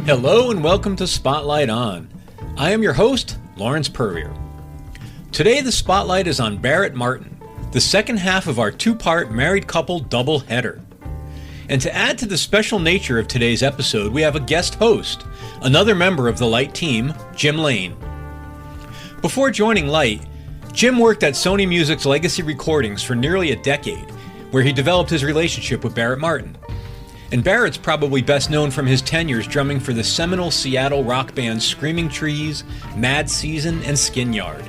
Hello and welcome to Spotlight On. I am your host, Lawrence Purrier. Today the spotlight is on Barrett Martin, the second half of our two-part married couple double header. And to add to the special nature of today's episode, we have a guest host, another member of the Light team, Jim Lane. Before joining Light, Jim worked at Sony Music's Legacy Recordings for nearly a decade, where he developed his relationship with Barrett Martin. And Barrett's probably best known from his tenures drumming for the seminal Seattle rock bands Screaming Trees, Mad Season, and Skin Yard.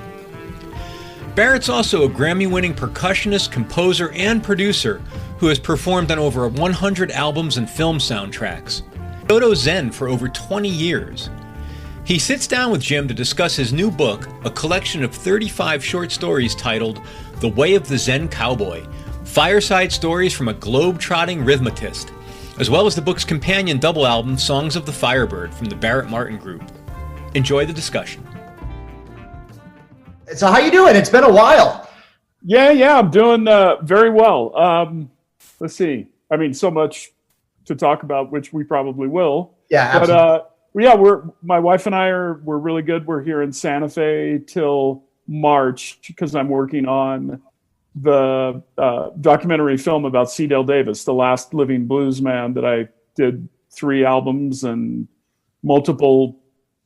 Barrett's also a Grammy-winning percussionist, composer, and producer who has performed on over 100 albums and film soundtracks. Kyoto Zen for over 20 years. He sits down with Jim to discuss his new book, a collection of 35 short stories titled The Way of the Zen Cowboy, fireside stories from a globe-trotting rhythmicist, as well as the book's companion double album, Songs of the Firebird, from the Barrett Martin Group. Enjoy the discussion. So how you doing? It's been a while. Yeah, I'm doing very well. Let's see. I mean, so much to talk about, which we probably will. Yeah, absolutely. But my wife and we're really good. We're here in Santa Fe till March because I'm working on the documentary film about C. Dale Davis, the last living blues man, that I did 3 albums and multiple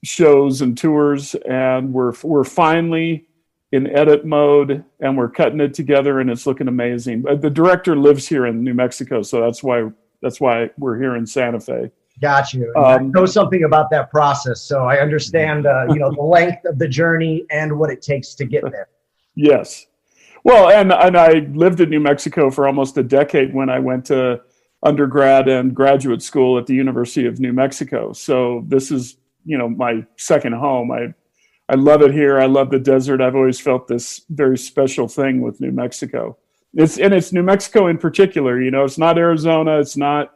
shows and tours, and we're finally in edit mode and we're cutting it together and it's looking amazing. The director lives here in New Mexico, so that's why we're here in Santa Fe. Got you. I know something about that process, so I understand the length of the journey and what it takes to get there. Yes. Well, and I lived in New Mexico for almost a decade when I went to undergrad and graduate school at the University of New Mexico. So this is, my second home. I love it here. I love the desert. I've always felt this very special thing with New Mexico. It's New Mexico in particular. It's not Arizona. It's not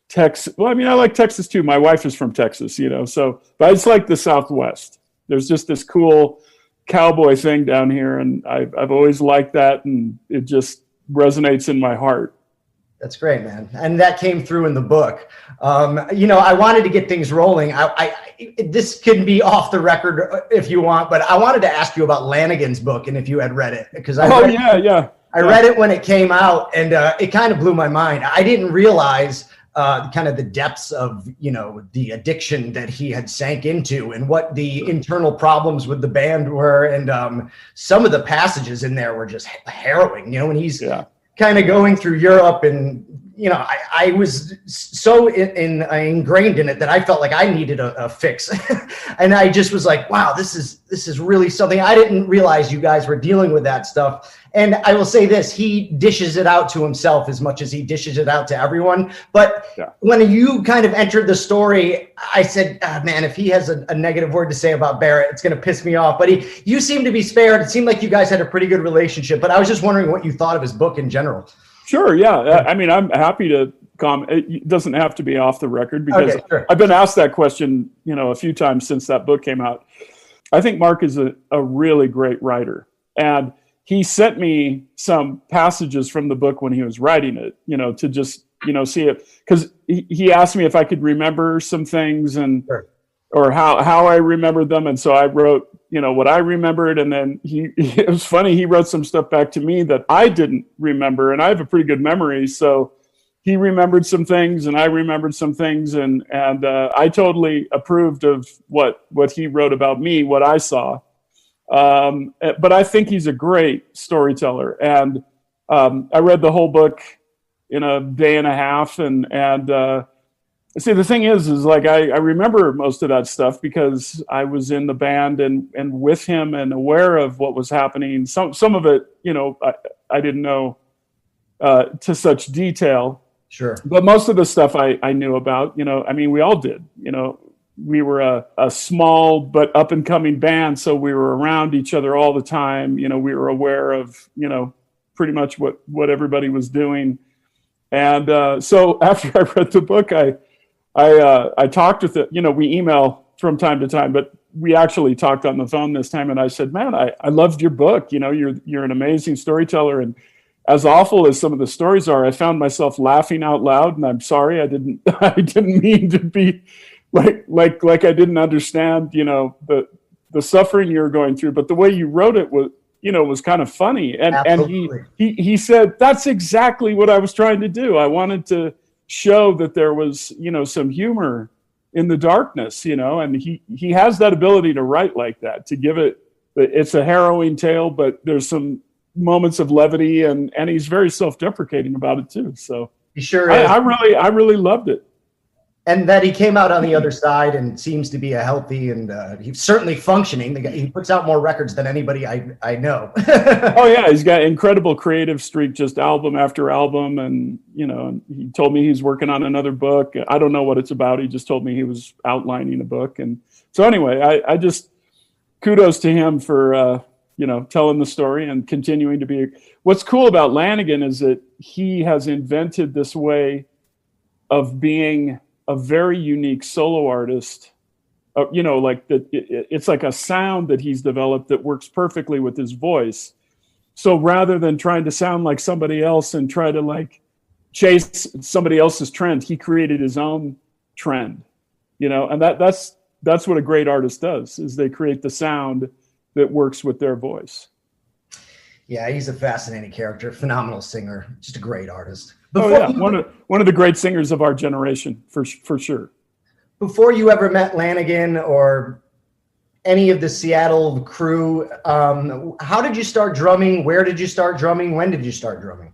Texas. Well, I mean, I like Texas too. My wife is from Texas, but it's like the Southwest. There's just this cool cowboy thing down here, and I've always liked that, and it just resonates in my heart. That's great, man. And that came through in the book. I wanted to get things rolling. This can be off the record if you want, but I wanted to ask you about Lanigan's book and if you had read it, because I read it when it came out, and it kind of blew my mind. I didn't realize kind of the depths of, the addiction that he had sank into and what the internal problems with the band were. And some of the passages in there were just harrowing, when he's kind of going through Europe. And, I was so ingrained in it that I felt like I needed a fix. And I just was like, wow, this is really something. I didn't realize you guys were dealing with that stuff. And I will say this, he dishes it out to himself as much as he dishes it out to everyone. But when you kind of entered the story, I said, man, if he has a negative word to say about Barrett, it's going to piss me off. But you seem to be spared. It seemed like you guys had a pretty good relationship. But I was just wondering what you thought of his book in general. Sure, yeah. I mean, I'm happy to comment. It doesn't have to be off the record because I've been asked that question, a few times since that book came out. I think Mark is a really great writer. And he sent me some passages from the book when he was writing it, to just, see it. Because he asked me if I could remember some things and or how I remembered them. And so I wrote, what I remembered. And then it was funny, he wrote some stuff back to me that I didn't remember. And I have a pretty good memory. So he remembered some things and I remembered some things. And I totally approved of what he wrote about me, what I saw. But I think he's a great storyteller. And I read the whole book in a day and a half. And see, the thing is like I remember most of that stuff because I was in the band and with him and aware of what was happening. Some of it, I didn't know to such detail. Sure. But most of the stuff I knew about, I mean, we all did, we were a small but up and coming band. So we were around each other all the time. We were aware of, pretty much what everybody was doing. And so after I read the book, I talked with it, we email from time to time, but we actually talked on the phone this time. And I said, man, I loved your book. You're an amazing storyteller. And as awful as some of the stories are, I found myself laughing out loud, and I'm sorry, I didn't mean to be like I didn't understand, the suffering you were going through, but the way you wrote it was kind of funny. And he said, that's exactly what I was trying to do. I wanted to show that there was, some humor in the darkness, and he has that ability to write like that, to give it's a harrowing tale, but there's some moments of levity, and he's very self-deprecating about it too. So he sure is. I really loved it. And that he came out on the other side and seems to be a healthy, and he's certainly functioning. He puts out more records than anybody I know. Oh yeah, he's got incredible creative streak, just album after album. And, he told me he's working on another book. I don't know what it's about. He just told me he was outlining a book. And so anyway, I just kudos to him for, telling the story and continuing to be. What's cool about Lanegan is that he has invented this way of being a very unique solo artist, it's like a sound that he's developed that works perfectly with his voice. So rather than trying to sound like somebody else and try to chase somebody else's trend, he created his own trend, and that's what a great artist does, is they create the sound that works with their voice. Yeah, he's a fascinating character, phenomenal singer, just a great artist. One of the great singers of our generation, for sure. Before you ever met Lanegan or any of the Seattle crew, how did you start drumming? Where did you start drumming? When did you start drumming?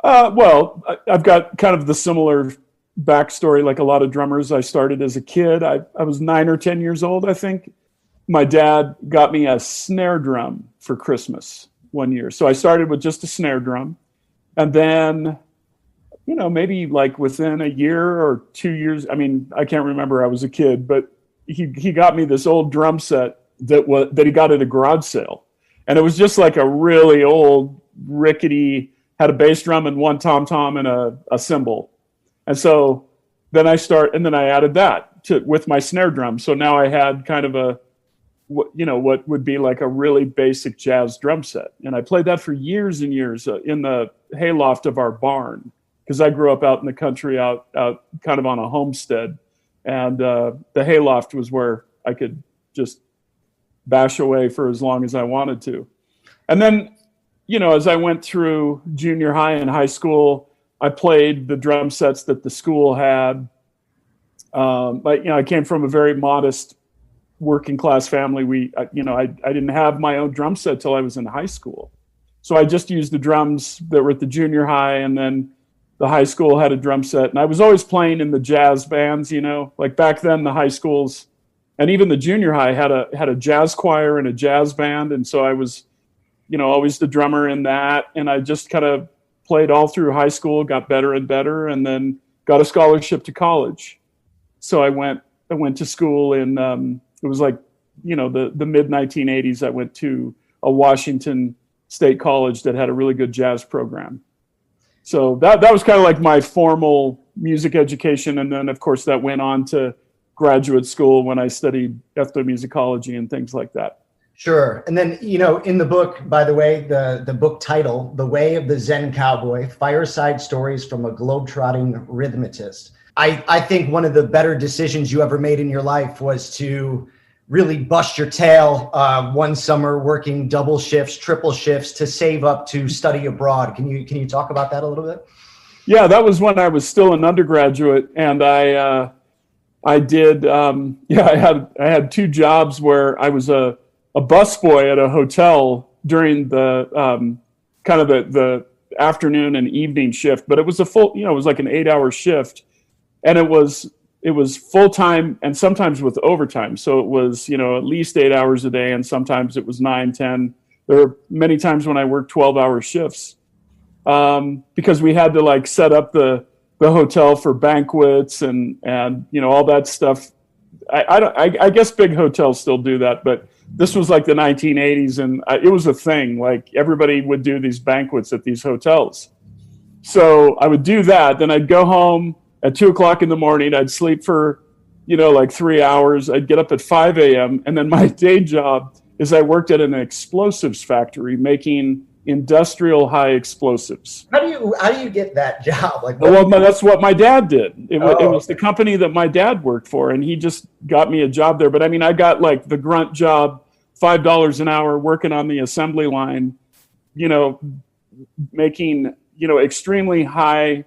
Well, I've got kind of the similar backstory like a lot of drummers. I started as a kid. I was 9 or 10 years old, I think. My dad got me a snare drum for Christmas one year. So I started with just a snare drum. And then, maybe within a year or 2 years, I can't remember, I was a kid, but he got me this old drum set that he got at a garage sale. And it was just like a really old, rickety, had a bass drum and one tom-tom and a cymbal. And so then I added that with my snare drum. So now I had kind of what would be like a really basic jazz drum set. And I played that for years and years in the hayloft of our barn, because I grew up out in the country, out kind of on a homestead. And the hayloft was where I could just bash away for as long as I wanted to. And then, as I went through junior high and high school, I played the drum sets that the school had. I came from a very modest working class family. I didn't have my own drum set till I was in high school. So I just used the drums that were at the junior high, and then the high school had a drum set. And I was always playing in the jazz bands, like back then the high schools and even the junior high had a jazz choir and a jazz band. And so I was, always the drummer in that. And I just kind of played all through high school, got better and better, and then got a scholarship to college. So I went to school in, it was like, the mid 1980s. I went to a Washington State college that had a really good jazz program. So that was kind of like my formal music education. And then of course that went on to graduate school when I studied ethnomusicology and things like that. Sure. And then, in the book, by the way, the book title, The Way of the Zen Cowboy, Fireside Stories from a Globetrotting Rhythmist. I think one of the better decisions you ever made in your life was to really bust your tail one summer working double shifts, triple shifts to save up to study abroad. Can you talk about that a little bit? Yeah, that was when I was still an undergraduate, and I had 2 jobs where I was a busboy at a hotel during the kind of the afternoon and evening shift, but it was a full, it was like an 8-hour shift, and it was full time and sometimes with overtime. So it was, at least 8 hours a day, and sometimes it was 9, 10. There were many times when I worked 12-hour shifts because we had to set up the hotel for banquets and all that stuff. I guess big hotels still do that, but this was like the 1980s, and it was a thing. Like everybody would do these banquets at these hotels. So I would do that. Then I'd go home at 2:00 in the morning. I'd sleep for, 3 hours. I'd get up at 5 a.m. And then my day job is I worked at an explosives factory making industrial high explosives. How do you get that job? Like, well, that's what my dad did. It was the company that my dad worked for, and he just got me a job there. But I mean, I got like the grunt job, $5 an hour, working on the assembly line, making, extremely high.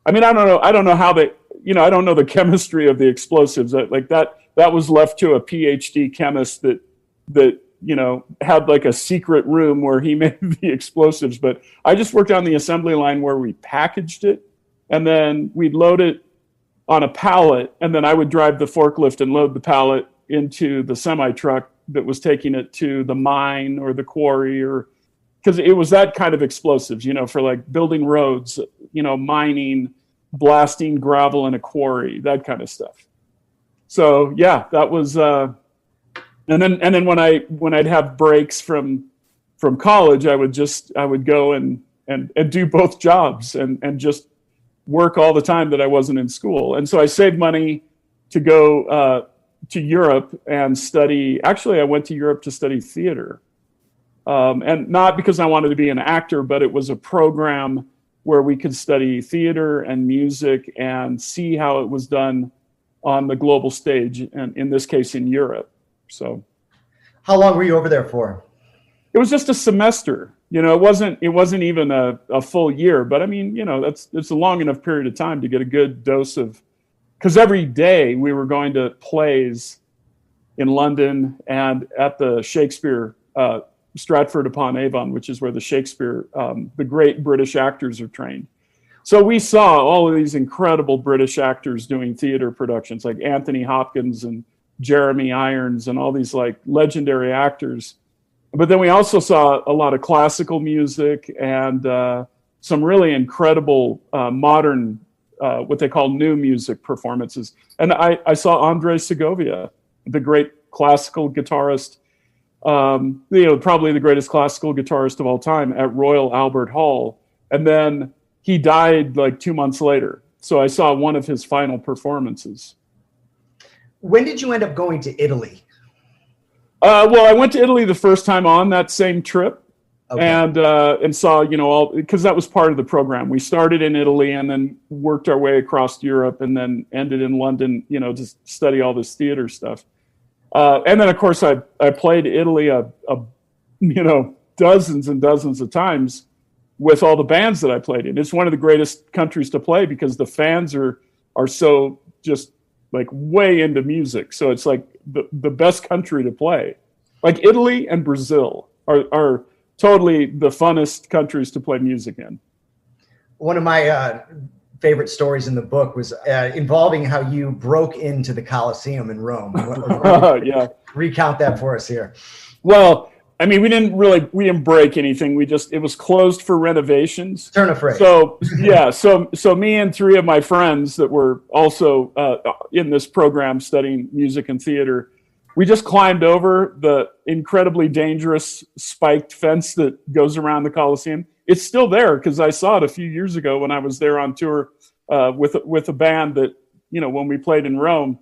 I mean, I don't know how they, I don't know the chemistry of the explosives. Like that was left to a PhD chemist that had like a secret room where he made the explosives. But I just worked on the assembly line where we packaged it, and then we'd load it on a pallet, and then I would drive the forklift and load the pallet into the semi truck that was taking it to the mine or the quarry, or because it was that kind of explosives, for like building roads, mining, blasting gravel in a quarry, that kind of stuff. So yeah, that was, and then when I'd have breaks from college, I would go and do both jobs and just work all the time that I wasn't in school. And so I saved money to go to Europe and study. Actually, I went to Europe to study theater. And not because I wanted to be an actor, but it was a program where we could study theater and music and see how it was done on the global stage, and in this case in Europe. So how long were you over there for? It was just a semester. It wasn't even a full year, but I mean, it's a long enough period of time to get a good dose of, because every day we were going to plays in London and at the Shakespeare, Stratford upon Avon, which is where the Shakespeare, the great British actors are trained. So we saw all of these incredible British actors doing theater productions, like Anthony Hopkins and Jeremy Irons and all these like legendary actors. But then we also saw a lot of classical music and some really incredible modern, what they call new music performances. And I saw Andres Segovia, the great classical guitarist, probably the greatest classical guitarist of all time, at Royal Albert Hall. And then he died like 2 months later. So I saw one of his final performances. When did you end up going to Italy? Well, I went to Italy the first time on that same trip. Okay. And saw, all, because that was part of the program. We started in Italy and then worked our way across Europe and then ended in London, to study all this theater stuff. And then, of course, I played Italy, dozens and dozens of times with all the bands that I played in. It's one of the greatest countries to play because the fans are so just like way into music. So it's like the best country to play. Like Italy and Brazil are totally the funnest countries to play music in. One of my favorite stories in the book was involving how you broke into the Colosseum in Rome. Yeah. Recount that for us here. Well, I mean, we didn't break anything. It was closed for renovations. Turn of phrase. So yeah, so me and three of my friends that were also in this program studying music and theater, we just climbed over the incredibly dangerous spiked fence that goes around the Colosseum. It's still there because I saw it a few years ago when I was there on tour with a band that, when we played in Rome.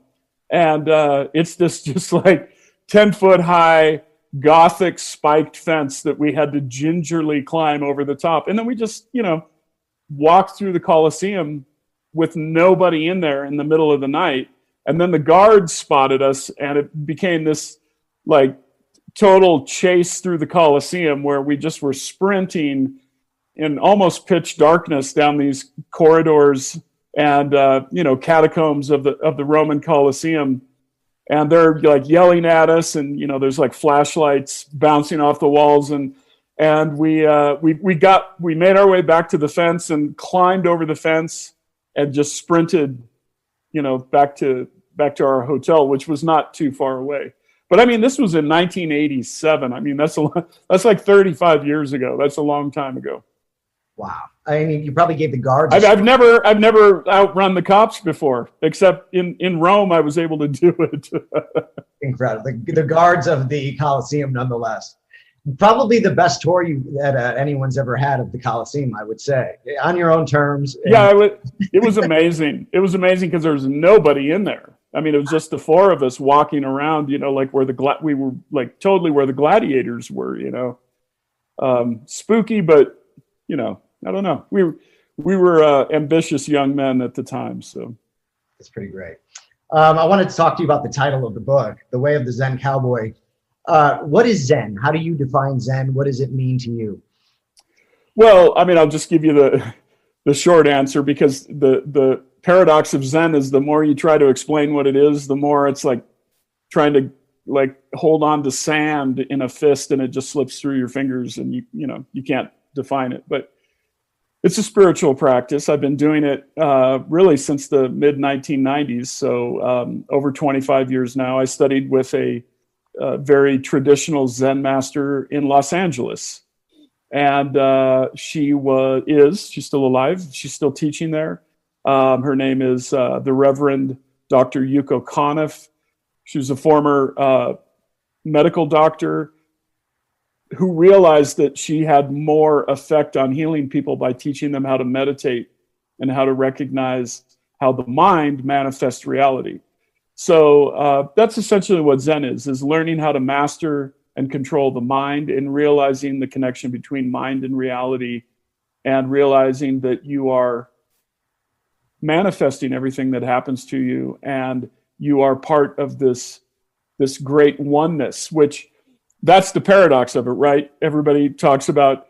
And it's this just like 10-foot high Gothic spiked fence that we had to gingerly climb over the top. And then we just, walked through the Colosseum with nobody in there in the middle of the night. And then the guards spotted us and it became this like total chase through the Colosseum where we just were sprinting in almost pitch darkness down these corridors and catacombs of the Roman Colosseum, and they're like yelling at us, and there's like flashlights bouncing off the walls, and we made our way back to the fence and climbed over the fence and just sprinted back to our hotel, which was not too far away. But I mean, this was in 1987. I mean, that's like 35 years ago. That's a long time ago. Wow. I mean, you probably gave the guards. I've never outrun the cops before, except in Rome, I was able to do it. Incredible. The guards of the Colosseum, nonetheless. Probably the best tour that anyone's ever had of the Colosseum, I would say, on your own terms. Yeah, it was amazing. It was amazing because there was nobody in there. I mean, it was just the four of us walking around, like where we were like totally where the gladiators were, spooky, but I don't know. We were ambitious young men at the time, so that's pretty great. I wanted to talk to you about the title of the book, The Way of the Zen Cowboy. What is Zen? How do you define Zen? What does it mean to you? Well, I mean, I'll just give you the short answer, because the paradox of Zen is the more you try to explain what it is, the more it's like trying to hold on to sand in a fist and it just slips through your fingers and you can't define it. But it's a spiritual practice. I've been doing it really since the mid 1990s. So over 25 years now. I studied with a very traditional Zen master in Los Angeles. And she's still alive. She's still teaching there. Her name is the Reverend Dr. Yuko Conniff. She was a former medical doctor who realized that she had more effect on healing people by teaching them how to meditate and how to recognize how the mind manifests reality. So that's essentially what Zen is learning how to master and control the mind, and realizing the connection between mind and reality, and realizing that you are manifesting everything that happens to you, and you are part of this great oneness, which that's the paradox of it, right? Everybody talks about,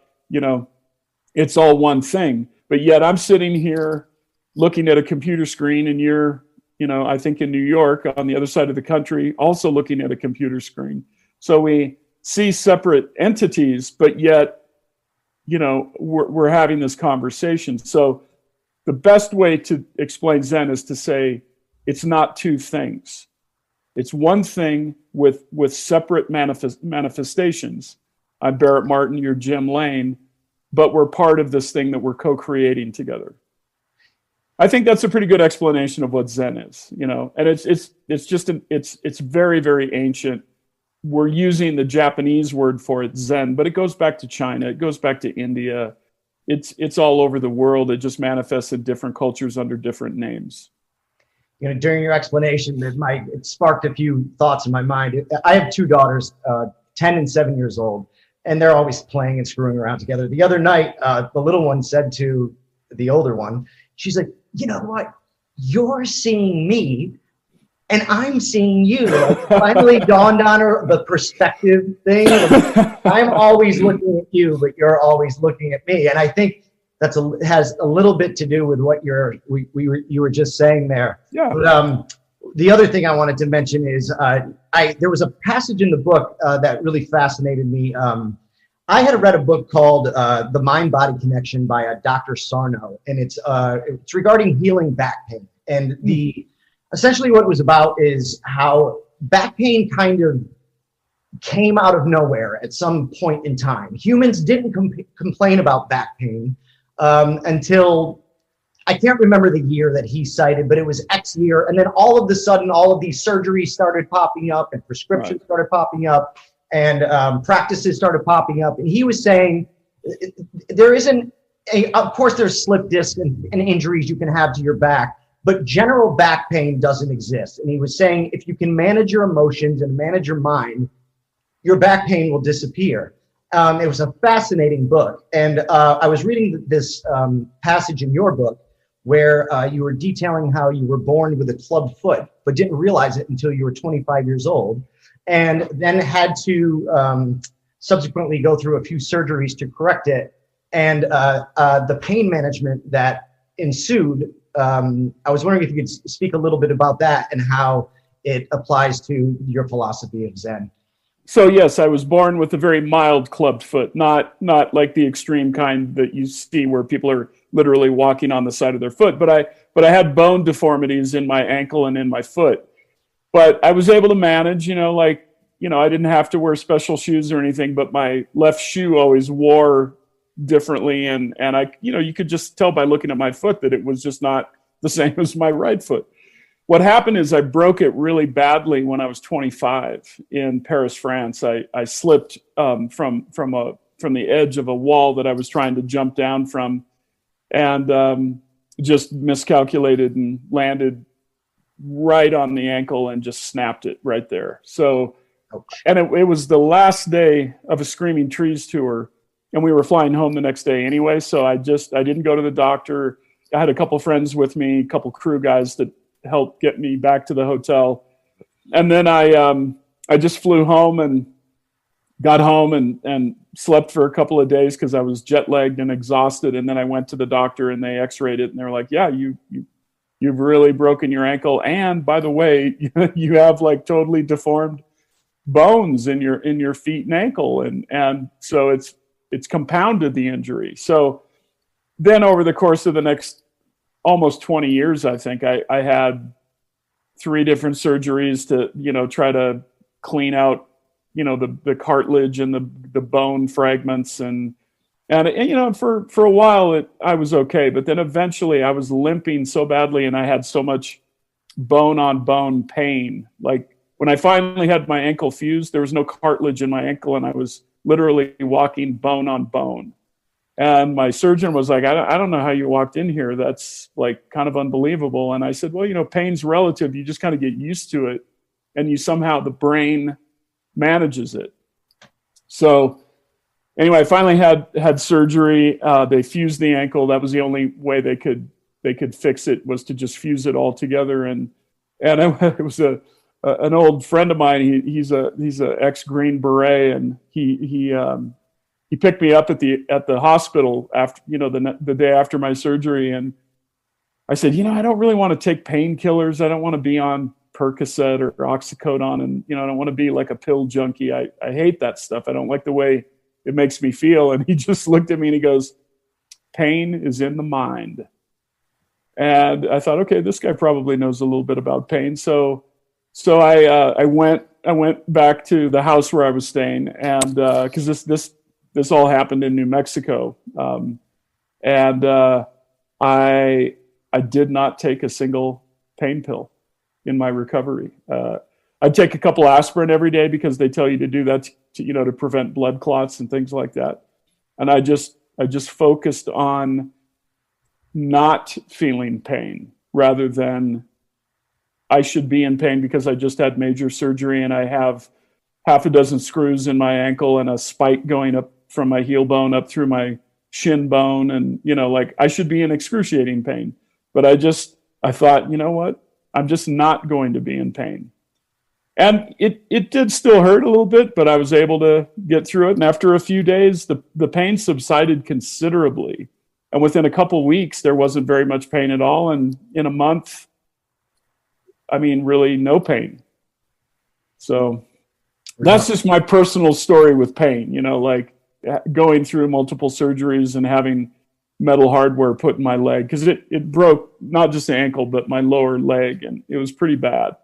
it's all one thing, but yet I'm sitting here looking at a computer screen, and you're, I think in New York on the other side of the country, also looking at a computer screen. So we see separate entities, but yet, we're having this conversation. So the best way to explain Zen is to say it's not two things. It's one thing with separate manifestations. I'm Barrett Martin, you're Jim Lane, but we're part of this thing that we're co-creating together. I think that's a pretty good explanation of what Zen is, and it's very, very ancient. We're using the Japanese word for it, Zen, but it goes back to China. It goes back to India. It's all over the world. It just manifests in different cultures under different names. During your explanation, it sparked a few thoughts in my mind. I have two daughters, 10 and 7 years old, and they're always playing and screwing around together. The other night, the little one said to the older one, she's like, you know what? You're seeing me and I'm seeing you. It finally dawned on her, the perspective thing. I'm always looking at you, but you're always looking at me. And I think has a little bit to do with what you were just saying there. Yeah. But, the other thing I wanted to mention is there was a passage in the book that really fascinated me. I had read a book called The Mind-Body Connection by Dr. Sarno, and it's regarding healing back pain. And essentially what it was about is how back pain kind of came out of nowhere at some point in time. Humans didn't complain about back pain until, I can't remember the year that he cited, but it was X year. And then all of a sudden, all of these surgeries started popping up and prescriptions started popping up and practices started popping up. And he was saying, of course there's slip disc and injuries you can have to your back, but general back pain doesn't exist. And he was saying, if you can manage your emotions and manage your mind, your back pain will disappear. It was a fascinating book. And I was reading this passage in your book where you were detailing how you were born with a club foot, but didn't realize it until you were 25 years old, and then had to subsequently go through a few surgeries to correct it. And the pain management that ensued, I was wondering if you could speak a little bit about that and how it applies to your philosophy of Zen. So yes, I was born with a very mild clubbed foot, not like the extreme kind that you see where people are literally walking on the side of their foot. But I had bone deformities in my ankle and in my foot. But I was able to manage, I didn't have to wear special shoes or anything, but my left shoe always wore differently. And I, you could just tell by looking at my foot that it was just not the same as my right foot. What happened is I broke it really badly when I was 25 in Paris, France. I slipped from the edge of a wall that I was trying to jump down from, and just miscalculated and landed right on the ankle and just snapped it right there. So, and it was the last day of a Screaming Trees tour, and we were flying home the next day anyway. So I didn't go to the doctor. I had a couple friends with me, a couple crew guys that helped get me back to the hotel. And then I just flew home and got home and slept for a couple of days because I was jet lagged and exhausted. And then I went to the doctor and they x-rayed it and they were like, yeah, you've really broken your ankle. And by the way, you have like totally deformed bones in your feet and ankle. And so it's compounded the injury. So then over the course of the next almost 20 years, I think I had 3 different surgeries to, try to clean out, the cartilage and the bone fragments. And for a while I was okay, but then eventually I was limping so badly and I had so much bone on bone pain. Like when I finally had my ankle fused, there was no cartilage in my ankle and I was literally walking bone on bone. And my surgeon was like, I don't know how you walked in here. That's like kind of unbelievable. And I said, well, pain's relative. You just kind of get used to it. And the brain manages it. So anyway, I finally had surgery. They fused the ankle. That was the only way they could fix it, was to just fuse it all together. And it was an old friend of mine. He's a ex-Green Beret, and he picked me up at the hospital after, the day after my surgery. And I said, I don't really want to take painkillers. I don't want to be on Percocet or oxycodone. And, I don't want to be like a pill junkie. I hate that stuff. I don't like the way it makes me feel. And he just looked at me and he goes, pain is in the mind. And I thought, okay, this guy probably knows a little bit about pain. So I went back to the house where I was staying, and because this all happened in New Mexico, and I did not take a single pain pill in my recovery. I'd take a couple aspirin every day because they tell you to do that to prevent blood clots and things like that. And I just focused on not feeling pain rather than I should be in pain because I just had major surgery and I have half a dozen screws in my ankle and a spike going up from my heel bone up through my shin bone. And, I should be in excruciating pain. But I thought, you know what? I'm just not going to be in pain. And it did still hurt a little bit, but I was able to get through it. And after a few days, the pain subsided considerably. And within a couple weeks, there wasn't very much pain at all. And in a month, really no pain. So that's just my personal story with pain, going through multiple surgeries and having metal hardware put in my leg, because it broke not just the ankle, but my lower leg, and it was pretty bad.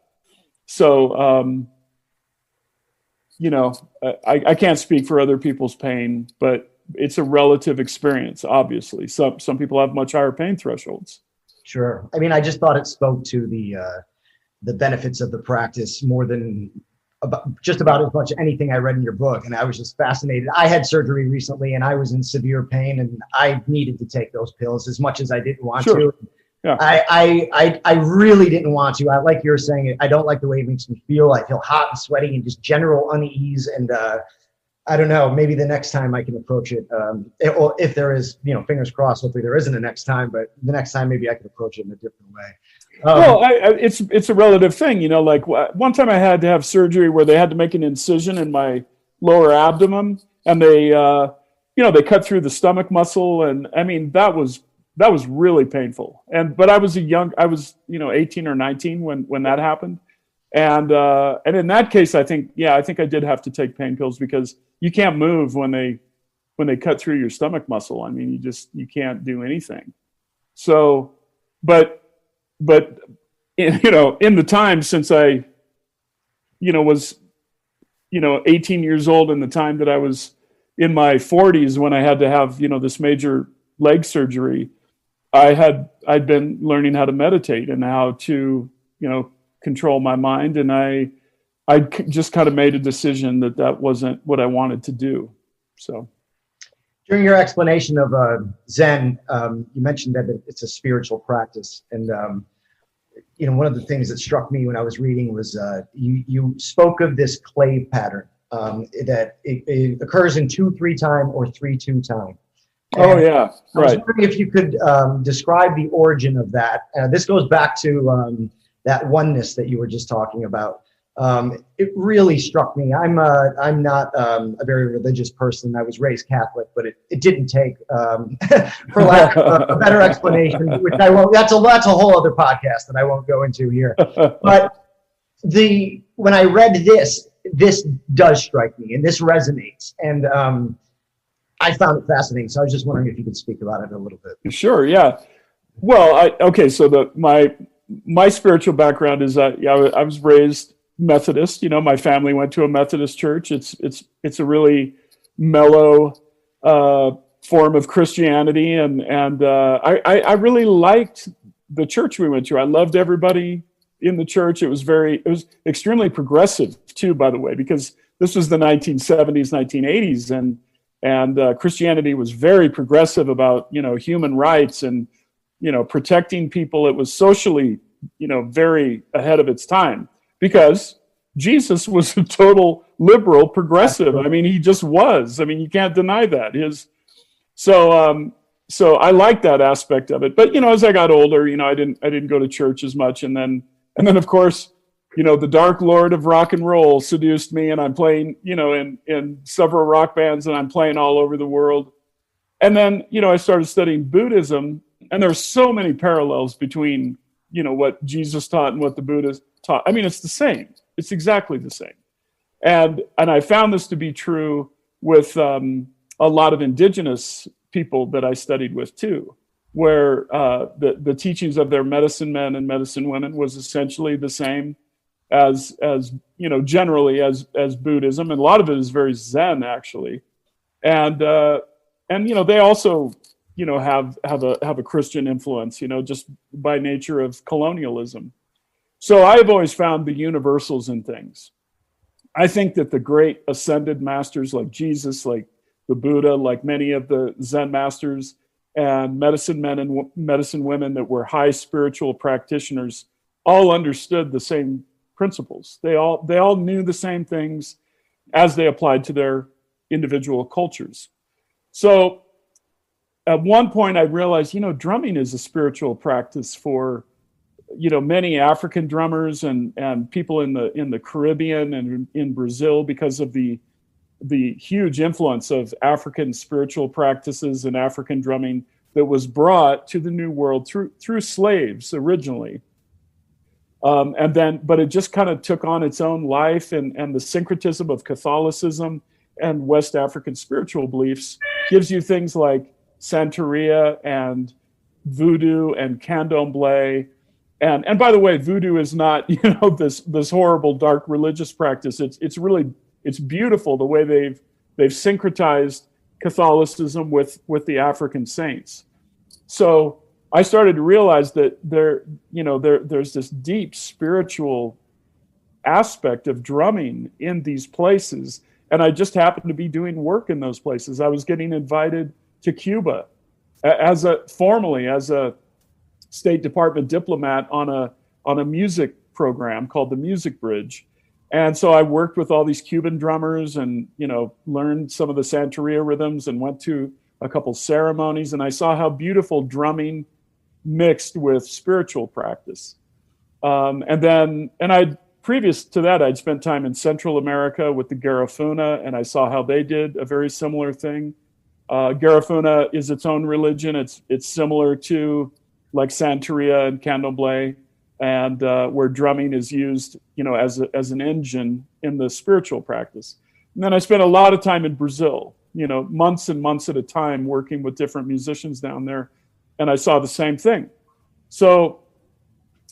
So, I can't speak for other people's pain, but it's a relative experience, obviously. Some people have much higher pain thresholds. Sure. I just thought it spoke to the benefits of the practice more than just about as much anything I read in your book. And I was just fascinated. I had surgery recently and I was in severe pain and I needed to take those pills as much as I didn't want to. Yeah. I really didn't want to. Like you were saying, I don't like the way it makes me feel. I feel hot and sweaty and just general unease. And I don't know, maybe the next time I can approach it. Or if there is, fingers crossed, hopefully there isn't a next time, but the next time maybe I can approach it in a different way. It's a relative thing, like one time I had to have surgery where they had to make an incision in my lower abdomen, and they they cut through the stomach muscle, and that was really painful. But I was 18 or 19 when that happened, and in that case I think I did have to take pain pills because you can't move when they cut through your stomach muscle. You can't do anything. So, but in the time since I, was, 18 years old, in the time that I was in my 40s when I had to have, this major leg surgery, I'd been learning how to meditate and how to, control my mind. And I just kind of made a decision that wasn't what I wanted to do. So. During your explanation of Zen, you mentioned that it's a spiritual practice. And, one of the things that struck me when I was reading was you spoke of this clave pattern that it occurs in 2/3 time or 3/2 time. Oh, yeah, right. I was wondering if you could describe the origin of that. This goes back to that oneness that you were just talking about. It really struck me. I'm not a very religious person. I was raised Catholic, but it didn't take, for lack of a better explanation, which I won't. That's a whole other podcast that I won't go into here. But when I read this does strike me, and this resonates, and I found it fascinating. So I was just wondering if you could speak about it a little bit. Sure. Yeah. Well, so my spiritual background is I was raised Methodist. My family went to a Methodist church. It's a really mellow form of Christianity, and I really liked the church we went to. I loved everybody in the church. It was extremely progressive too, by the way, because this was the 1970s, 1980s, and Christianity was very progressive about human rights and protecting people. It was socially very ahead of its time, because Jesus was a total liberal progressive. I mean, he just was. I mean, you can't deny that. So I like that aspect of it. But as I got older, I didn't go to church as much, and then of course, the dark lord of rock and roll seduced me, and I'm playing in several rock bands, and I'm playing all over the world. And then I started studying Buddhism, and there's so many parallels between what Jesus taught and what the Buddhists taught. I mean, it's the same. It's exactly the same. And I found this to be true with a lot of indigenous people that I studied with too, where the teachings of their medicine men and medicine women was essentially the same as generally as Buddhism, and a lot of it is very Zen actually, and they also have a Christian influence, just by nature of colonialism. So I've always found the universals in things. I think that the great ascended masters like Jesus, like the Buddha, like many of the Zen masters, and medicine men and medicine women that were high spiritual practitioners, all understood the same principles. They all knew the same things as they applied to their individual cultures. So at one point I realized, drumming is a spiritual practice for, many African drummers and people in the Caribbean and in Brazil, because of the huge influence of African spiritual practices and African drumming that was brought to the New World through slaves originally. But it just kind of took on its own life, and the syncretism of Catholicism and West African spiritual beliefs gives you things like Santeria and voodoo and candomblé. And by the way, voodoo is not, this horrible dark religious practice. It's beautiful the way they've syncretized Catholicism with the African saints. So I started to realize that there's this deep spiritual aspect of drumming in these places, and I just happened to be doing work in those places. I was getting invited to Cuba formally as a State Department diplomat on a music program called the Music Bridge. And so I worked with all these Cuban drummers and, learned some of the Santeria rhythms and went to a couple ceremonies, and I saw how beautiful drumming mixed with spiritual practice. Previous to that, I'd spent time in Central America with the Garifuna, and I saw how they did a very similar thing. Garifuna is its own religion. It's similar to like Santeria and Candomblé, and where drumming is used, as an engine in the spiritual practice. And then I spent a lot of time in Brazil, months and months at a time working with different musicians down there, and I saw the same thing. So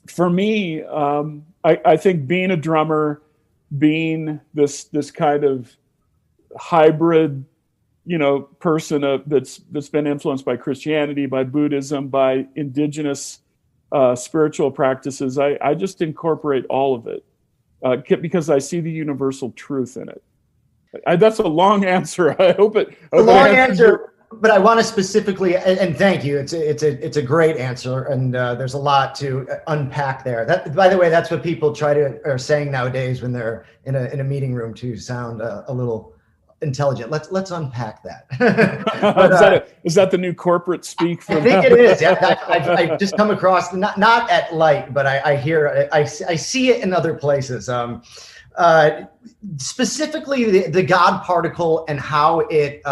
for me, I think being a drummer, being this kind of hybrid, person that's been influenced by Christianity, by Buddhism, by indigenous spiritual practices, I just incorporate all of it because I see the universal truth in it. That's a long answer. I hope it. A long answer. But I want to specifically, and thank you. It's a great answer, and there's a lot to unpack there. That, by the way, that's what people are saying nowadays when they're in a meeting room to sound a little intelligent. Let's unpack that. But, is that the new corporate speak? I think it is. Yeah, I've just come across not at Light, but I see it in other places. Specifically, the God particle and how it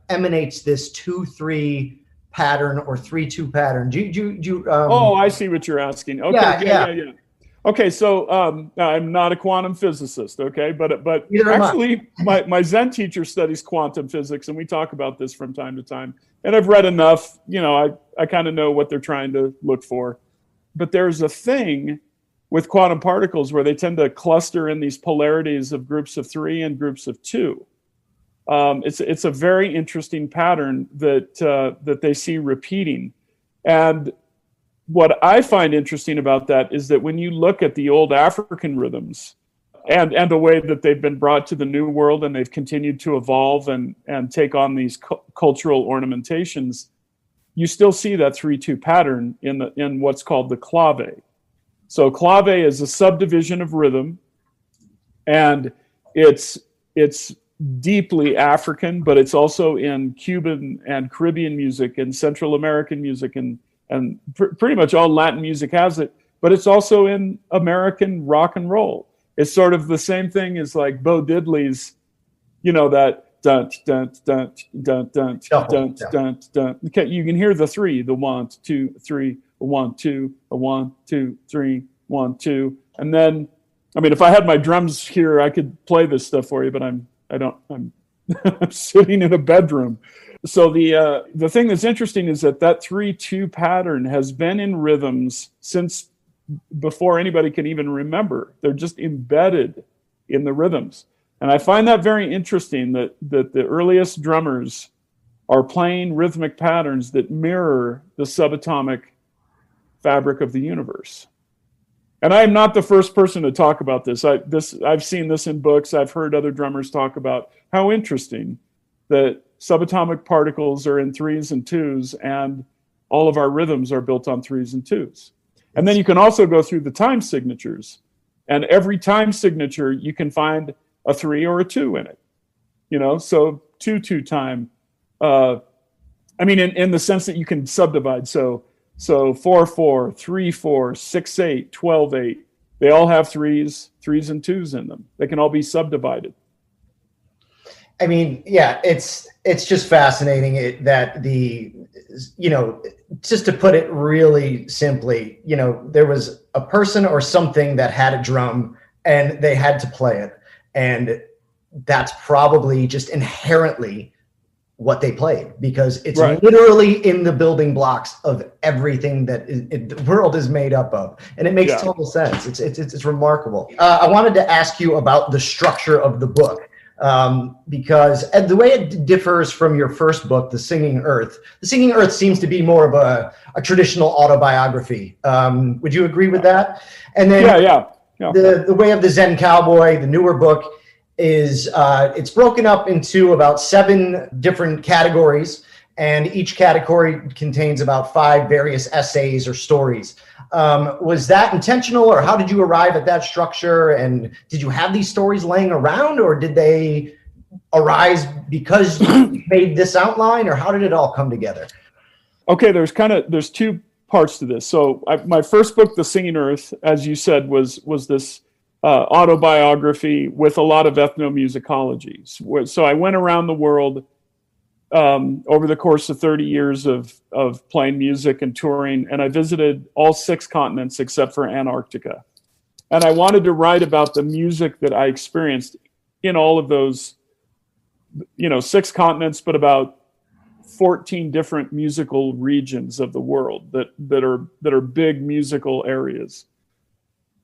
emanates this 2-3 pattern or 3-2 pattern. Do you oh, I see what you're asking. Okay, yeah. Okay, so I'm not a quantum physicist, okay, but actually my Zen teacher studies quantum physics, and we talk about this from time to time. And I've read enough, I kind of know what they're trying to look for. But there's a thing with quantum particles where they tend to cluster in these polarities of groups of 3 and groups of 2. It's a very interesting pattern that they see repeating. And what I find interesting about that is that when you look at the old African rhythms and the way that they've been brought to the New World and they've continued to evolve and take on these cultural ornamentations, you still see that 3-2 pattern in what's called the clave. So clave is a subdivision of rhythm, and it's deeply African, but it's also in Cuban and Caribbean music and Central American music and pretty much all Latin music has it, but it's also in American rock and roll. It's sort of the same thing as like Bo Diddley's, that dun dun dun dun dun dun dun dun. Okay, you can hear the 3, the 1 2 3, a 1 2, a 1 2 3, 1 2, and then, I mean, if I had my drums here, I could play this stuff for you, but I'm sitting in a bedroom. So the thing that's interesting is that 3-2 pattern has been in rhythms since before anybody can even remember. They're just embedded in the rhythms. And I find that very interesting that the earliest drummers are playing rhythmic patterns that mirror the subatomic fabric of the universe. And I am not the first person to talk about this. I've seen this in books. I've heard other drummers talk about how interesting that subatomic particles are in 3s and 2s, and all of our rhythms are built on 3s and 2s. And then you can also go through the time signatures, and every time signature you can find a 3 or a 2 in it. So 2-2 time. I mean, in the sense that you can subdivide. So 4-4, 3-4, 6-8, 12-8. They all have 3s and 2s in them. They can all be subdivided. I mean, yeah, it's just fascinating that just to put it really simply, there was a person or something that had a drum and they had to play it. And that's probably just inherently what they played, because it's literally in the building blocks of everything that the world is made up of. And it makes total sense. It's remarkable. I wanted to ask you about the structure of the book. Because the way it differs from your first book, The Singing Earth seems to be more of a traditional autobiography. Would you agree with that? And then the way of the Zen Cowboy, the newer book, is it's broken up into about 7 different categories, and each category contains about 5 various essays or stories. Was that intentional, or how did you arrive at that structure? And did you have these stories laying around, or did they arise because you made this outline, or how did it all come together? Okay, there's 2 parts to this. So my first book, The Singing Earth, as you said, was this autobiography with a lot of ethnomusicology. So I went around the world over the course of 30 years of playing music and touring, and I visited all 6 continents except for Antarctica. And I wanted to write about the music that I experienced in all of those, 6 continents, but about 14 different musical regions of the world that are big musical areas.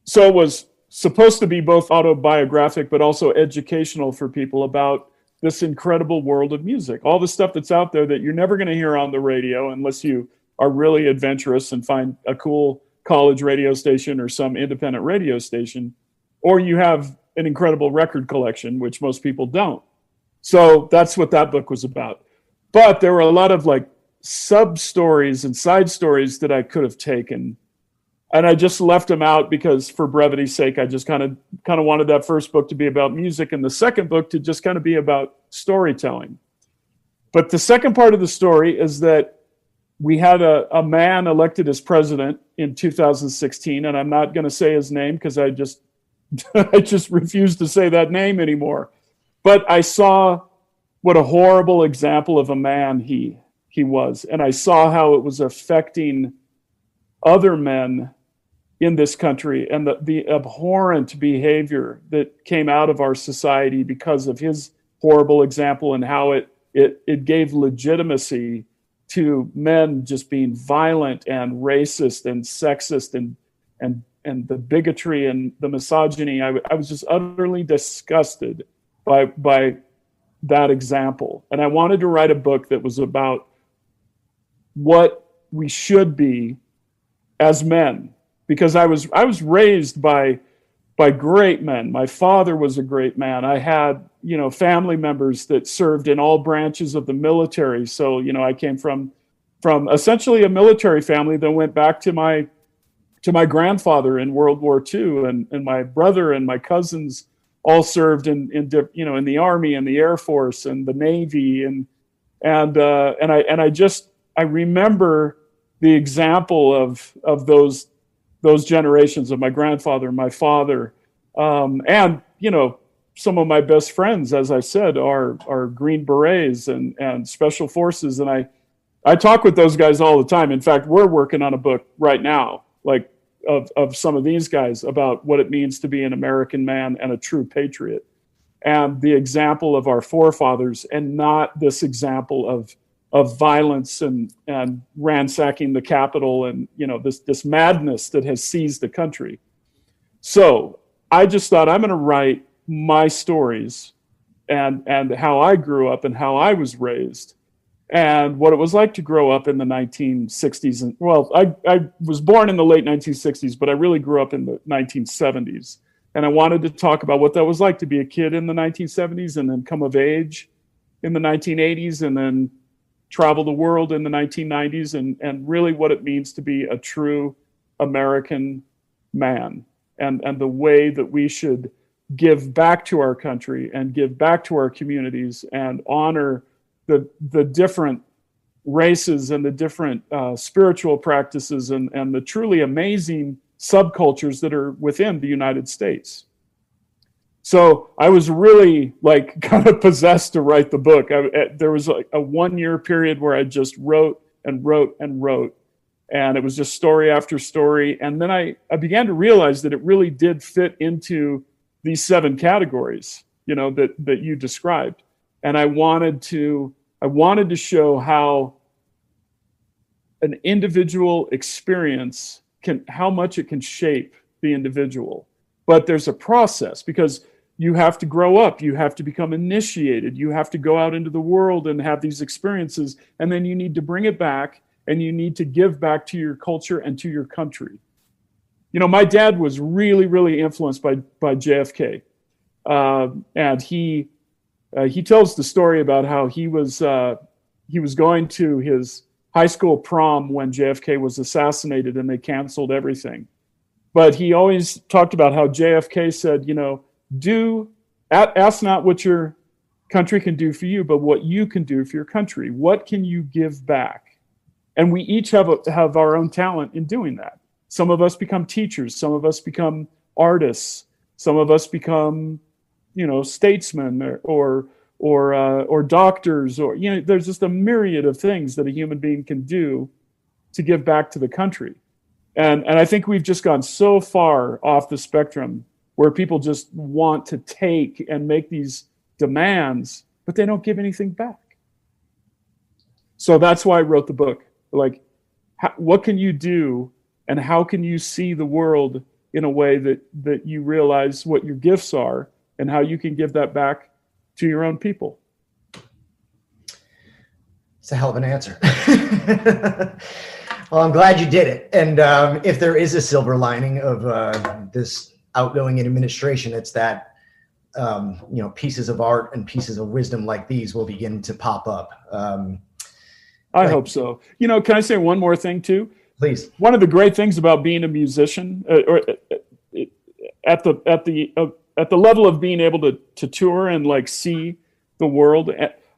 So it was supposed to be both autobiographic but also educational for people about this incredible world of music, all the stuff that's out there that you're never going to hear on the radio unless you are really adventurous and find a cool college radio station or some independent radio station, or you have an incredible record collection, which most people don't. So that's what that book was about. But there were a lot of like sub stories and side stories that I could have taken, and I just left them out because, for brevity's sake, I just kind of wanted that first book to be about music and the second book to just kind of be about storytelling. But the second part of the story is that we had a man elected as president in 2016, and I'm not going to say his name because I just refuse to say that name anymore. But I saw what a horrible example of a man he was, and I saw how it was affecting other men in this country, and the abhorrent behavior that came out of our society because of his horrible example, and how it gave legitimacy to men just being violent and racist and sexist and the bigotry and the misogyny. I was just utterly disgusted by that example. And I wanted to write a book that was about what we should be as men, because I was raised by great men. My father was a great man. I had, family members that served in all branches of the military. So, I came from essentially a military family that went back to my grandfather in World War II, and my brother and my cousins all served in the Army and the Air Force and the Navy, and I remember the example of those generations of my grandfather, my father, and some of my best friends, as I said, are Green Berets and Special Forces, and I talk with those guys all the time. In fact, we're working on a book right now, like of some of these guys, about what it means to be an American man and a true patriot, and the example of our forefathers, and not this example of violence and ransacking the Capitol and this madness that has seized the country. So I just thought, I'm going to write my stories and how I grew up and how I was raised, and what it was like to grow up in the 1960s. And well, I was born in the late 1960s, but I really grew up in the 1970s. And I wanted to talk about what that was like to be a kid in the 1970s, and then come of age in the 1980s, and then travel the world in the 1990s, and really what it means to be a true American man, and the way that we should give back to our country and give back to our communities and honor the different races and the different spiritual practices and the truly amazing subcultures that are within the United States. So I was really kind of possessed to write the book. There was a 1-year period where I just wrote and wrote and wrote, and it was just story after story. And then I began to realize that it really did fit into these 7 categories, that you described. And I wanted to show how an individual experience how much it can shape the individual. But there's a process, because you have to grow up, you have to become initiated, you have to go out into the world and have these experiences, and then you need to bring it back, and you need to give back to your culture and to your country. My dad was really, really influenced by JFK, and he tells the story about how he was going to his high school prom when JFK was assassinated, and they canceled everything. But he always talked about how JFK said, ask not what your country can do for you, but what you can do for your country. What can you give back? And we each have our own talent in doing that. Some of us become teachers. Some of us become artists. Some of us become, statesmen or doctors, or, there's just a myriad of things that a human being can do to give back to the country. And I think we've just gone so far off the spectrum where people just want to take and make these demands, but they don't give anything back. So that's why I wrote the book. What can you do, and how can you see the world in a way that you realize what your gifts are, and how you can give that back to your own people? It's a hell of an answer. Well, I'm glad you did it. And if there is a silver lining of this outgoing administration, it's that pieces of art and pieces of wisdom like these will begin to pop up. I hope so. Can I say one more thing too? Please. One of the great things about being a musician, or at the level of being able to tour and like see the world,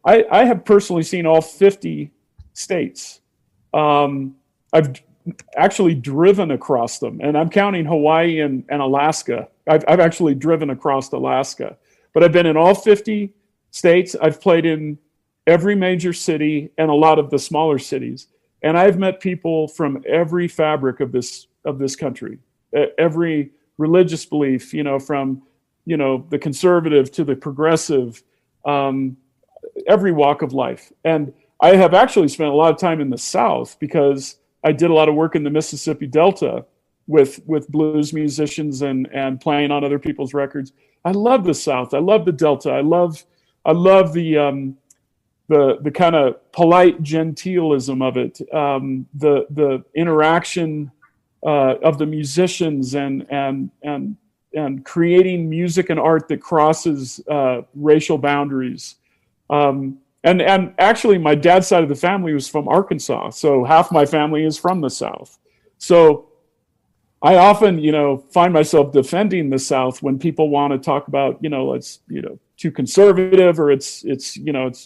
I have personally seen all 50 states. I've actually driven across them, and I'm counting Hawaii and Alaska. I've actually driven across Alaska, but I've been in all 50 states. I've played in every major city and a lot of the smaller cities. And I've met people from every fabric of this country, every religious belief, from, the conservative to the progressive, every walk of life. And I have actually spent a lot of time in the South because I did a lot of work in the Mississippi Delta with blues musicians and playing on other people's records. I love the South. I love the Delta. I love the kind of polite genteelism of it, the interaction of the musicians and creating music and art that crosses racial boundaries. And actually, my dad's side of the family was from Arkansas, so half my family is from the South. So I often, find myself defending the South when people want to talk about, it's too conservative, or it's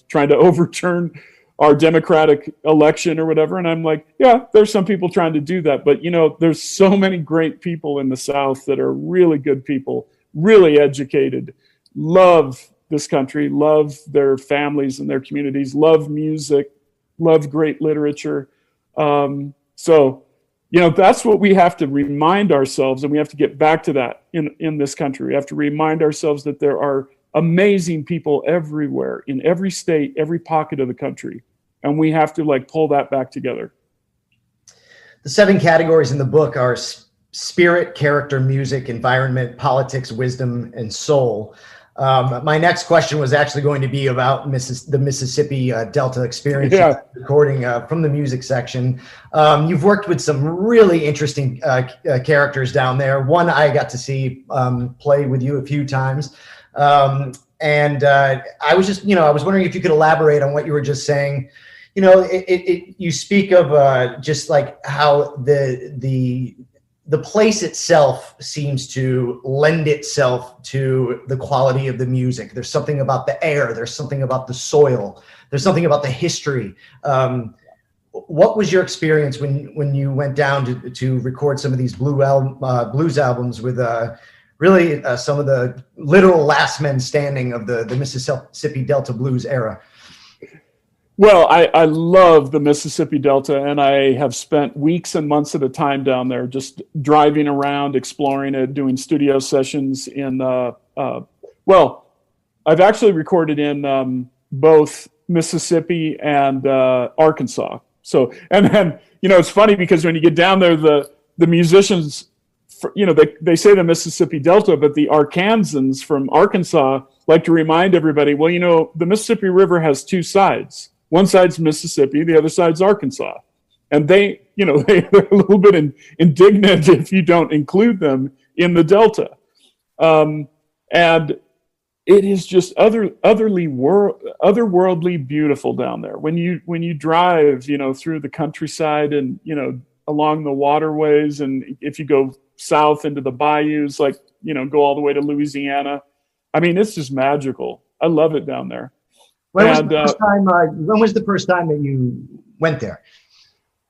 trying to overturn our democratic election or whatever. And I'm like, yeah, there's some people trying to do that, but there's so many great people in the South that are really good people, really educated, love this country, love their families and their communities, love music, love great literature. So that's what we have to remind ourselves, and we have to get back to that in this country. We have to remind ourselves that there are amazing people everywhere, in every state, every pocket of the country. And we have to pull that back together. The 7 categories in the book are spirit, character, music, environment, politics, wisdom, and soul. My next question was actually going to be about the Mississippi Delta experience, recording from the music section. You've worked with some really interesting characters down there. One I got to see play with you a few times. And I was just, I was wondering if you could elaborate on what you were just saying. You speak of just like how the place itself seems to lend itself to the quality of the music. There's something about the air. There's something about the soil. There's something about the history. What was your experience when you went down to record some of these blues albums with really some of the literal last men standing of the Mississippi Delta blues era? Well, I love the Mississippi Delta, and I have spent weeks and months at a time down there, just driving around, exploring it, doing studio sessions in, I've actually recorded in both Mississippi and Arkansas. So, and then, it's funny because when you get down there, the musicians, they say the Mississippi Delta, but the Arkansans from Arkansas like to remind everybody, well, the Mississippi River has 2 sides. One side's Mississippi, the other side's Arkansas. And they're a little bit indignant if you don't include them in the Delta. And it is just otherworldly beautiful down there. When you drive, through the countryside and, along the waterways, and if you go south into the bayous, go all the way to Louisiana. I mean, it's just magical. I love it down there. When was the first time that you went there?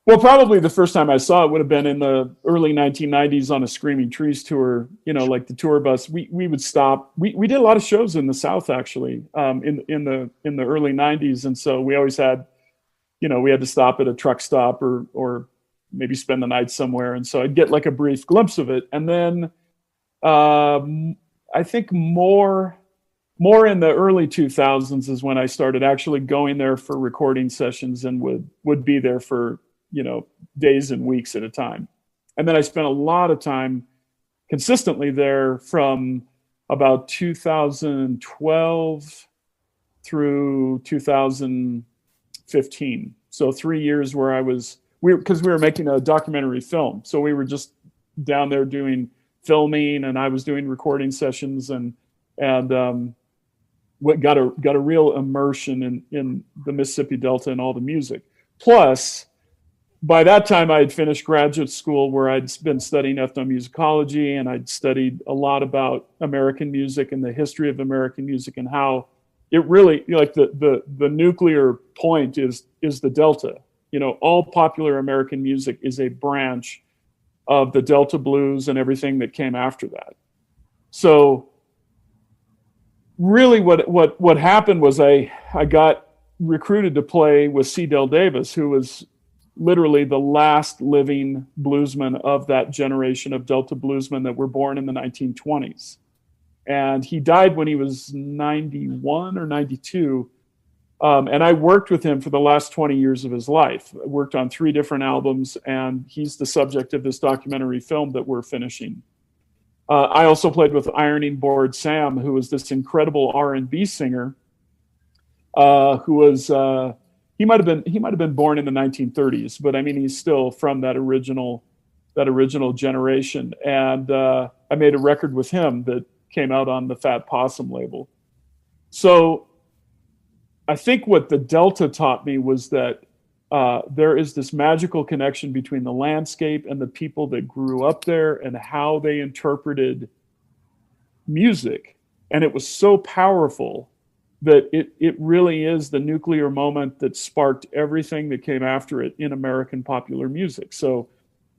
Well, probably the first time I saw it would have been in the early 1990s on a Screaming Trees tour, like the tour bus. We would stop. We did a lot of shows in the South, actually, in the early 90s. And so we always had, we had to stop at a truck stop or maybe spend the night somewhere. And so I'd get like a brief glimpse of it. And then I think more in the early 2000s is when I started actually going there for recording sessions and would be there for, days and weeks at a time. And then I spent a lot of time consistently there from about 2012 through 2015. So 3 years where because we were making a documentary film. So we were just down there doing filming, and I was doing recording sessions, and and what got a real immersion in the Mississippi Delta and all the music. Plus, by that time, I had finished graduate school where I'd been studying ethnomusicology, and I'd studied a lot about American music and the history of American music and how it really, like the nuclear point is the Delta. All popular American music is a branch of the Delta blues and everything that came after that. So really what happened was I got recruited to play with C. Del Davis, who was literally the last living bluesman of that generation of Delta bluesmen that were born in the 1920s. And he died when he was 91 or 92. And I worked with him for the last 20 years of his life. I worked on 3 different albums, and he's the subject of this documentary film that we're finishing. I also played with Ironing Board Sam, who was this incredible R&B singer, who was he might have been born in the 1930s, but I mean he's still from that original generation. And I made a record with him that came out on the Fat Possum label. So I think what the Delta taught me was that there is this magical connection between the landscape and the people that grew up there and how they interpreted music. And it was so powerful that it really is the nuclear moment that sparked everything that came after it in American popular music. So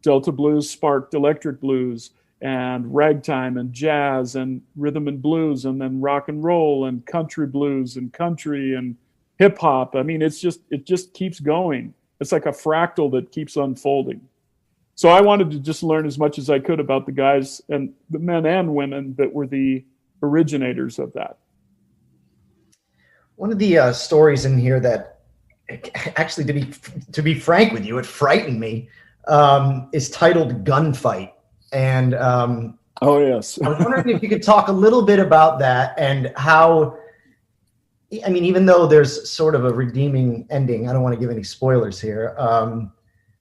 Delta blues sparked electric blues and ragtime and jazz and rhythm and blues, and then rock and roll and country blues and country and hip hop. I mean, it just keeps going. It's like a fractal that keeps unfolding. So I wanted to just learn as much as I could about the guys and the men and women that were the originators of that. One of the stories in here that actually, to be frank with you, it frightened me, is titled Gunfight. And oh yes, I was wondering if you could talk a little bit about that and how, I mean, even though there's sort of a redeeming ending, I don't want to give any spoilers here.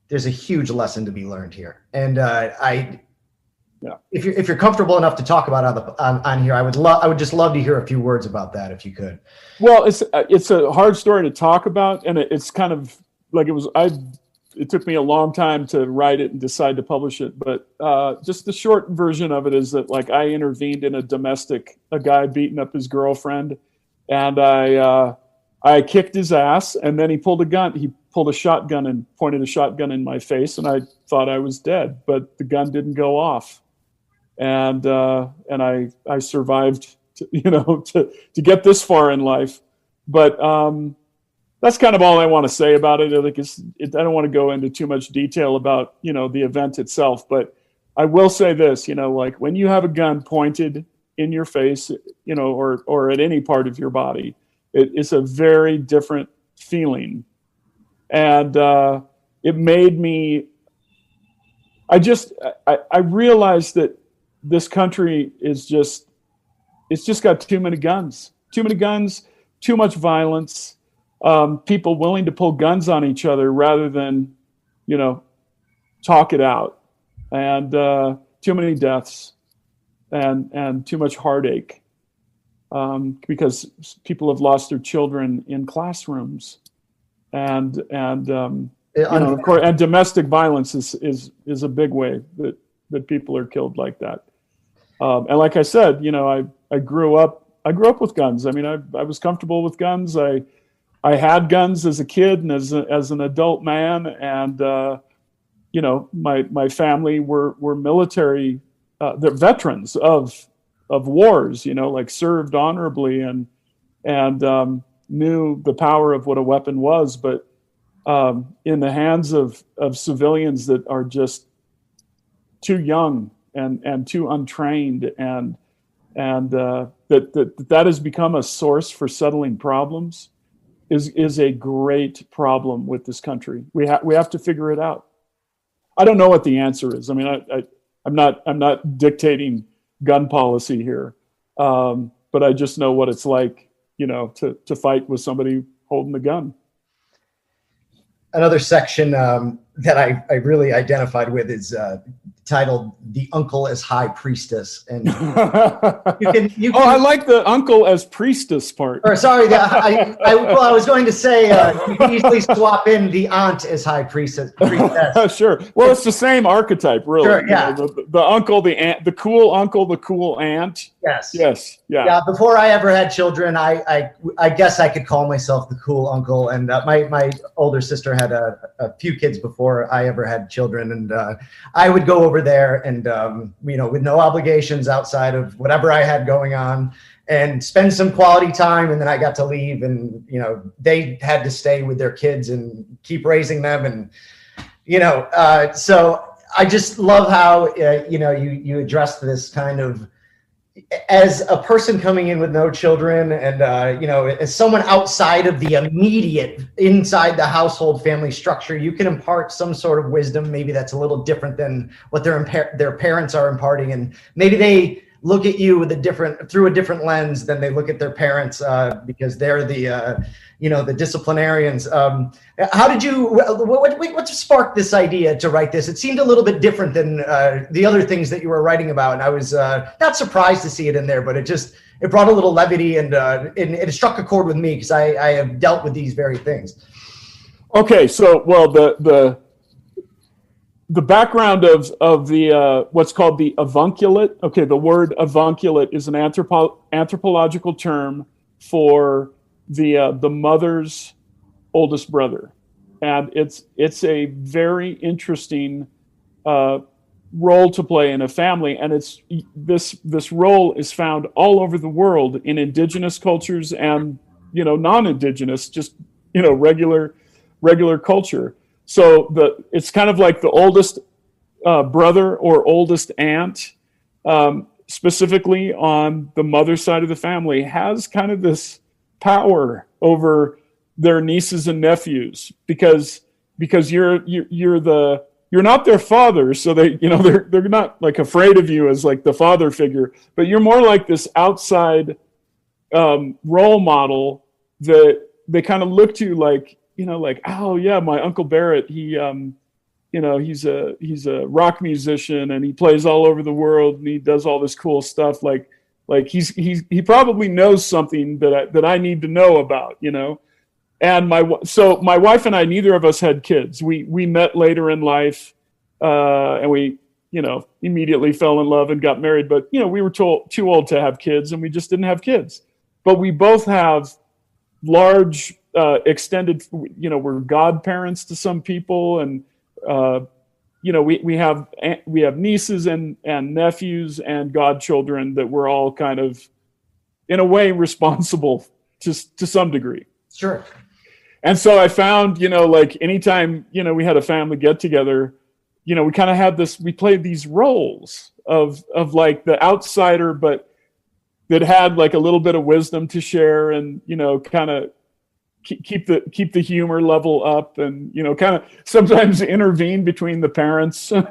There's a huge lesson to be learned here. And if you're comfortable enough to talk about on here, I would just love to hear a few words about that if you could. Well, it's a hard story to talk about, and it's kind of like it took me a long time to write it and decide to publish it. But just the short version of it is that, like, I intervened in a guy beating up his girlfriend, and I kicked his ass, and then he pulled a gun. He pulled a shotgun and pointed a shotgun in my face, and I thought I was dead, but the gun didn't go off. And I survived, to get this far in life. But that's kind of all I want to say about it. I don't want to go into too much detail about, the event itself, but I will say this, like when you have a gun pointed in your face, or at any part of your body, it's a very different feeling. And it made me, I realized that this country it's just got too many guns, too much violence, people willing to pull guns on each other rather than, talk it out, and too many deaths and too much heartache, because people have lost their children in classrooms, and of course, and domestic violence is a big way that people are killed like that. And like I said, I grew up with guns. I mean, I was comfortable with guns. I had guns as a kid and as an adult man, and my family were military, they're veterans of wars. Like served honorably and knew the power of what a weapon was, but in the hands of civilians that are just too young and too untrained, and that has become a source for settling problems is a great problem with this country. We have to figure it out. I don't know what the answer is. I mean, I'm not dictating gun policy here, but I just know what it's like, to fight with somebody holding the gun. Another section that I really identified with is titled "The Uncle as High Priestess," and you can. Oh, I like the uncle as priestess part. Or sorry, I was going to say you can easily swap in the aunt as high priestess. Sure. Well, it's the same archetype, really. Sure, yeah. The uncle, the aunt, the cool uncle, the cool aunt. Yes. Yes. Yeah. Yeah. Before I ever had children, I guess I could call myself the cool uncle. And my older sister had a few kids before I ever had children, and I would go over there and with no obligations outside of whatever I had going on, and spend some quality time, and then I got to leave, and they had to stay with their kids and keep raising them, and so I just love how you address this kind of, as a person coming in with no children, and as someone outside of the immediate inside the household family structure, you can impart some sort of wisdom. Maybe that's a little different than what their parents are imparting, and maybe they look at you through a different lens than they look at their parents, because they're the disciplinarians. How did what sparked this idea to write this? It seemed a little bit different than the other things that you were writing about, and I was not surprised to see it in there, but it brought a little levity, and it struck a chord with me, because I have dealt with these very things. Okay, so the background of the what's called the avunculate. Okay, the word avunculate is an anthropological term for the mother's oldest brother, and it's a very interesting role to play in a family, and it's this role is found all over the world in indigenous cultures and non-indigenous, just regular culture. So it's kind of like the oldest brother or oldest aunt, specifically on the mother's side of the family, has kind of this power over their nieces and nephews, because you're not their father, so they're not like afraid of you as like the father figure, but you're more like this outside role model that they kind of look to, like, oh yeah, my Uncle Barrett, he's a rock musician, and he plays all over the world, and he does all this cool stuff. Like he probably knows something that I need to know about, And my wife and I, neither of us had kids. We met later in life, and we immediately fell in love and got married. But we were too old to have kids, and we just didn't have kids. But we both have large extended, we're godparents to some people, and we have nieces and nephews and godchildren that we're all kind of, in a way, responsible to some degree. Sure. And so I found, like anytime, we had a family get together, we kind of had we played these roles of like the outsider, but that had like a little bit of wisdom to share, and, kind of keep the humor level up, and kind of sometimes intervene between the parents, and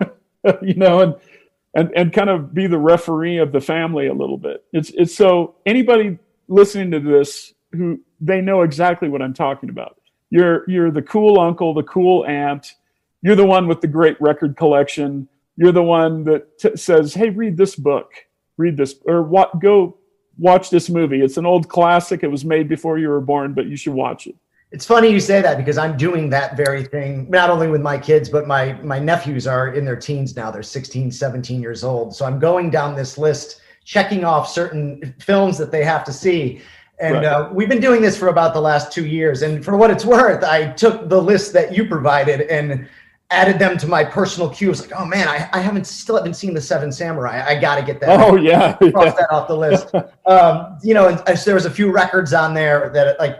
kind of be the referee of the family a little bit. It's so anybody listening to this, who they know exactly what I'm talking about. You're the cool uncle, the cool aunt. You're the one with the great record collection. You're the one that says, "Hey, read this book, or go watch this movie. It's an old classic. It was made before you were born, but you should watch it." It's funny you say that, because I'm doing that very thing, not only with my kids, but my nephews are in their teens now. They're 16, 17 years old. So I'm going down this list, checking off certain films that they have to see. And right. We've been doing this for about the last 2 years. And for what it's worth, I took the list that you provided and added them to my personal queue. I was like, oh man, I still haven't seen The Seven Samurai. I got to get that. Oh yeah. Cross that off the list. And there was a few records on there that I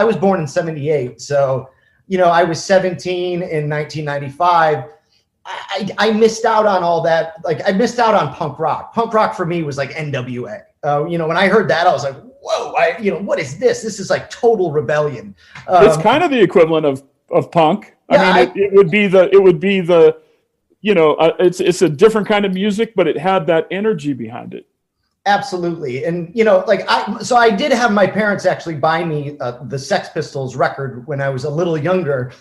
was born in 78. So, I was 17 in 1995. I missed out on all that. Like, I missed out on punk rock. Punk rock for me was like NWA. When I heard that, I was like, whoa, what is this? This is like total rebellion. It's kind of the equivalent of punk. Yeah, I mean, it would be the, it's a different kind of music, but it had that energy behind it. Absolutely. And, so I did have my parents actually buy me the Sex Pistols record when I was a little younger.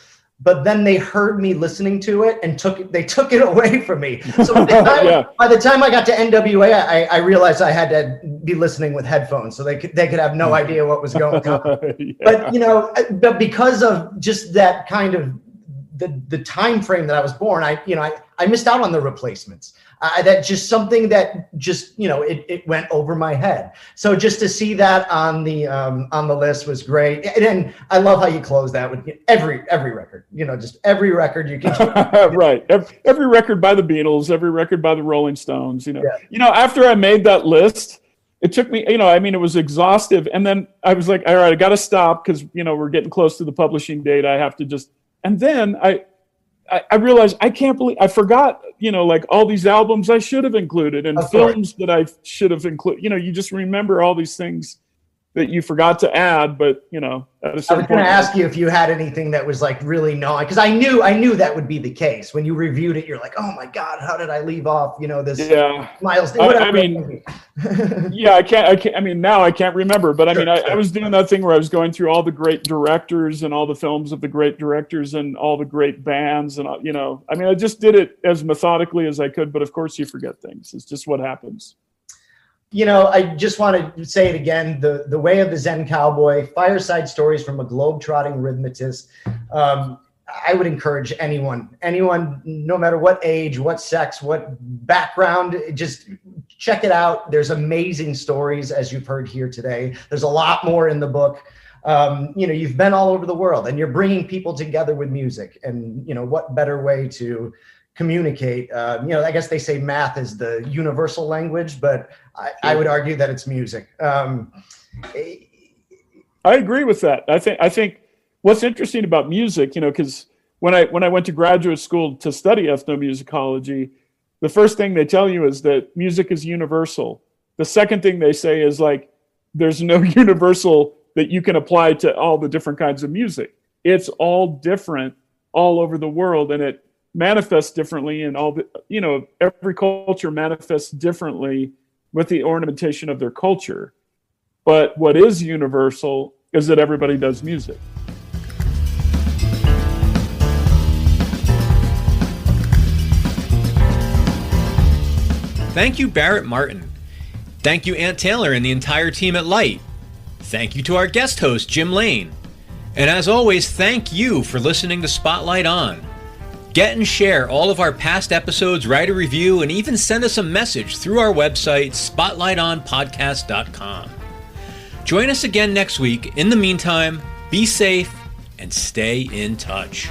but then they heard me listening to it and took it away from me. So by the time I got to NWA, I realized I had to be listening with headphones, so they could have no idea what was going on. Yeah. But because of just that kind of the time frame that I was born, I missed out on the Replacements. That just something that just it went over my head. So just to see that on the list was great. And I love how you close that with every record. Just every record you can. Right. Every record by the Beatles, every record by the Rolling Stones. After I made that list, it took me. It was exhaustive, and then I was like, all right, I got to stop because we're getting close to the publishing date. I have to just. And then I realized I can't believe I forgot, like all these albums I should have included and films that I should have included. You just remember all these things that you forgot to add, but at a certain I was going to ask you if you had anything that was like really because I knew that would be the case. When you reviewed it, you're like, oh my God, how did I leave off, this milestone? Yeah, I can't, now I can't remember, but I was doing that thing where I was going through all the great directors and all the films of the great directors and all the great bands. And, I just did it as methodically as I could, but of course you forget things. It's just what happens. I just want to say it again, the Way of the Zen Cowboy, fireside stories from a globe-trotting rhythmicist. I would encourage anyone, no matter what age, what sex, what background, just check it out. There's amazing stories, as you've heard here today. There's a lot more in the book. You've been all over the world and you're bringing people together with music. And, what better way to communicate? I guess they say math is the universal language, but I would argue that it's music. I agree with that. I think what's interesting about music, because when I went to graduate school to study ethnomusicology, the first thing they tell you is that music is universal. The second thing they say is like, there's no universal that you can apply to all the different kinds of music. It's all different all over the world, and it manifests differently in all the, every culture manifests differently with the ornamentation of their culture. But what is universal is that everybody does music. Thank you, Barrett Martin. Thank you, Aunt Taylor and the entire team at Light. Thank you to our guest host, Jim Lane. And as always, thank you for listening to Spotlight On. Get and share all of our past episodes, write a review, and even send us a message through our website, spotlightonpodcast.com. Join us again next week. In the meantime, be safe and stay in touch.